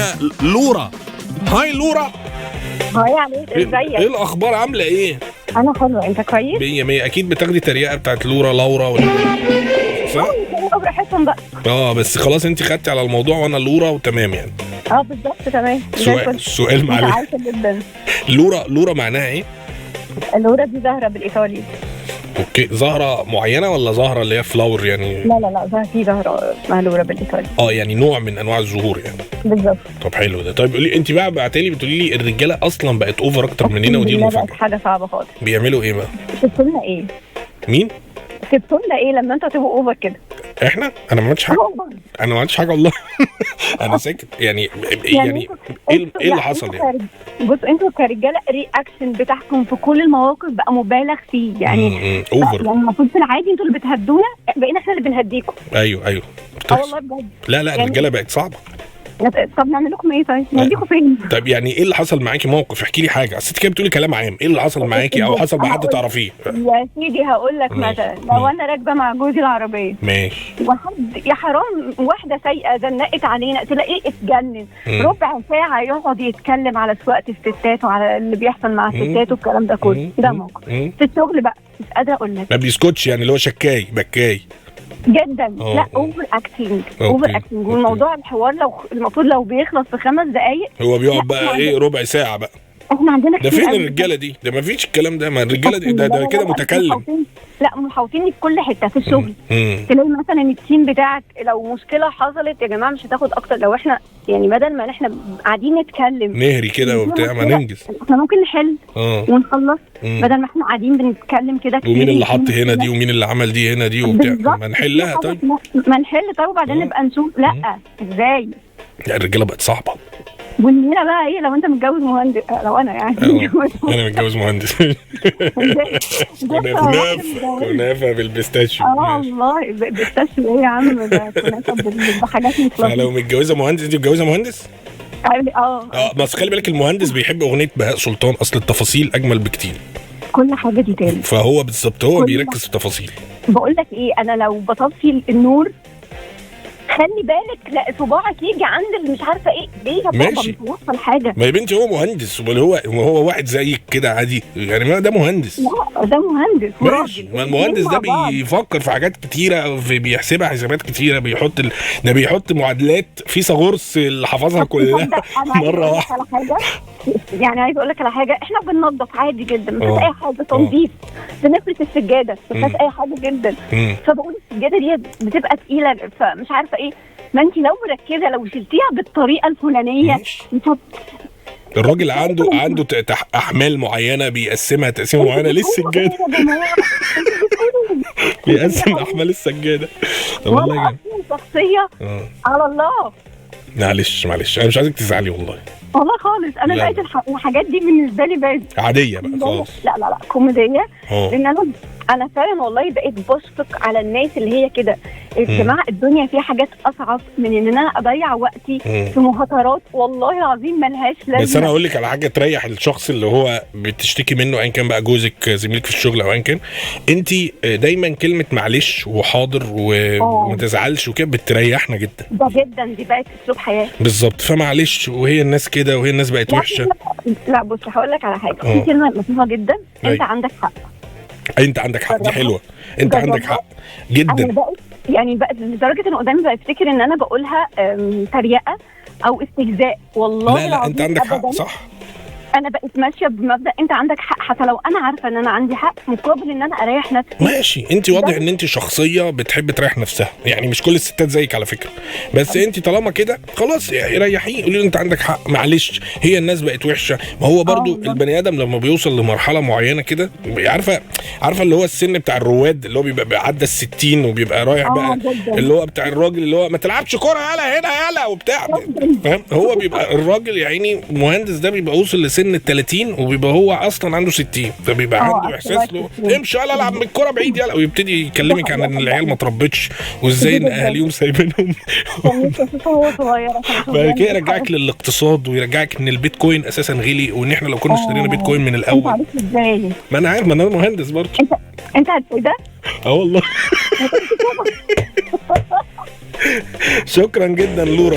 معانا لورا. هاي لورا. هاي عليك، ايه ازيك؟ الاخبار، عامله ايه؟ انا حلوه، انت كويس؟ 100 100. اكيد بتاخدي تريقه بتاعت لورا صح؟ كانوا براحتهم بقى. بس خلاص انت خدتي على الموضوع وانا لورا وتمام يعني. بالظبط تمام. سؤال انت معلش. عايشه جدا. لورا معناها ايه؟ اللورا دي زهره بالايطالي. اوكي، زهره معينه ولا زهره اللي هي فلاور يعني؟ لا في زهره اسمها لورا بالايطالي. يعني نوع من انواع الزهور يعني. بالظبط. طب حلو ده. طيب قولي انت بقى، بعتلي بتقولي لي الرجاله اصلا بقت اوفر اكتر مننا، ودي بقت المفاجاه. حاجه صعبه خالص. بيعملوا ايه بقى؟ سبتولنا ايه؟ مين؟ سبتولنا ايه لما انتوا تبقوا اوفر كده؟ احنا؟ انا ما عملتش حاجه. انا ما عملتش حاجه والله. انا ساكت يعني ايه اللي حصل يعني؟ بص، انتوا كرجاله الرياكشن بتاعكم في كل المواقف بقى مبالغ فيه يعني. اوفر. يعني المفروض في العادي انتوا اللي بتهدونا، بقينا احنا اللي بنهديكم. ايوه والله بجد. لا يعني الرجاله بقت صعبه. طب نعمل لكم ايه طيب؟ نوديكم فين؟ طب يعني ايه اللي حصل معاكي؟ موقف، احكي لي حاجه، اصل انت كده بتقولي كلام عام. ايه اللي حصل معاكي او حصل مع حد تعرفيه؟ يا سيدي هقول لك مثلا لو انا راكبه مع جوزي العربيه ماشي، وحد يا حرام واحده سايقه زنقت علينا، تلاقيه اتجنن ربع ساعه يقعد يتكلم على سواقه الستات وعلى اللي بيحصل مع الستات والكلام ده كله. ده موقف. في الشغل بقى مش قادره اقول لك، ما بيسكتش يعني، اللي هو شكاي بكاي جدا. لا اوفر اكتنج. والموضوع الحوار لو المفروض لو بيخلص في 5 دقايق هو بيقعد بقى ايه ربع ساعه بقى. احنا عندنا ده فين الرجاله دي؟ ده ما فيش الكلام ده. ما الرجاله دي ده كده متكلم. لا محاوطيني في كل حته في الشغل. تلاقي مثلا التيم بتاعك لو مشكله حصلت، يا جماعه مش هتاخد اكتر لو احنا يعني بدل ما احنا قاعدين نتكلم نهري كده وبتاع، ما ننجز. احنا ممكن نحل ونخلص بدل ما احنا قاعدين بنتكلم كده كتير. ومين اللي حط هنا دي ومين اللي عمل دي هنا دي وبتاع. ما نحلها طيب. ما نحل طيب وبعدين نبقى نشوف. لا ازاي؟ لا الرجاله بقت صعبه. والمينا بقى ايه لو انت متجوز مهندس؟ لو انا يعني انا متجوز مهندس. كنافه بالبيستاشيو. والله بالبيستاشيو ايه يا عم؟ ده كنافه بحاجات مطلقه. لو متجوزه مهندس، انت متجوزه مهندس؟ بس خلي بالك المهندس بيحب اغنيه بهاء سلطان، اصل التفاصيل اجمل بكتير. كل حاجه دي تاني. فهو بالظبط هو بيركز في التفاصيل. بقول لك ايه، انا لو بطفي النور خلي بالك لا صباعك يجي عند اللي مش عارفه ايه. ليه يا بابا؟ مش هيحصل حاجه. ما يا بنتي هو مهندس، هو واحد زيك كده عادي يعني. ما ده مهندس. لا ده مهندس ماشي. ما المهندس ده بيفكر في حاجات كتيره، بيحسبها حسابات كتيره، بيحط معادلات فيثاغورس اللي حافظها كلها مره واحده. يعني عايز اقول لك على حاجه، احنا بننظف عادي جدا، مفيش اي حاجه، تنظيف، بنفرش السجاده مفيش اي حاجه جدا. فبقول السجاده دي بتبقى تقيله فمش عارفه ايه. ما انت لو مركزه لو شلتيها بالطريقه الفلانيه الراجل عنده احمال معينه بيقسمها تقسيمه معينه للسجاده. بيقسم احمال السجاده. طب والله جميل. شخصيه على الله. معلش انا مش عايزك تزعلي والله خالص. انا بقيت الحاجات دي بالنسبه لي بقت عاديه بقى خلاص. لا كوميديه. لان انا فعلا والله بقيت بشفق على الناس اللي هي كده. يا جماعه الدنيا فيها حاجات اصعب من ان انا اضيع وقتي في مهاترات والله العظيم ملهاش لازمه. بس انا اقول لك على حاجه تريح الشخص اللي هو بتشتكي منه، ايا كان بقى جوزك، زميلك في الشغل، او ايا كان. انت دايما كلمه معلش وحاضر وما تزعلش وكده بتريحنا جدا. ده جدا، دي بقت اسلوب حياه. بالظبط. فمعلش وهي الناس كده وهي الناس بقت وحشه. لا بص هقول لك على حاجه. في كلمه لطيفه جدا. انت عندك حق. انت عندك حق، دي حلوه. انت عندك حق جدا. انا بقيت يعني لدرجه ان قدامي بقى افتكر ان انا بقولها تريقه او استهزاء. والله لا انت عندك حق صح. انا بقيت ماشيه بمبدا انت عندك حق، حتى لو انا عارفه ان انا عندي حق مقابل ان انا اريح نفسي. ماشي. انت واضح ان انت شخصيه بتحب تريح نفسها، يعني مش كل الستات زيك على فكره، بس انت طالما كده خلاص ريحيه، قولي له انت عندك حق معلش هي الناس بقت وحشه. ما هو برضو البني ادم لما بيوصل لمرحله معينه كده، عارفه اللي هو السن بتاع الرواد اللي هو بيبقى عدى ال60 وبيبقى رايح بقى اللي هو بتاع الراجل اللي هو ما تلعبش كوره يلا هنا يلا وبتاع، فاهم؟ هو بيبقى الراجل يعني مهندس ده بيبقى وصل لسن ال30 وبيبقى هو اصلا عنده 60، فبيبقى عنده احساس له امشي يلا العب من الكوره بعيد يلا، ويبتدي يكلمك عن ان العيال ما تربتش وازاي ان اهاليهم سايبينهم. بعد كده يرجعك للاقتصاد ويرجعك ان البيتكوين اساسا غلي، وان احنا لو كنا اشترينا بيتكوين من الاول. ما انا عارف، ما انا مهندس برضه. انت عارف ده؟ والله. شكرا جدا لورا.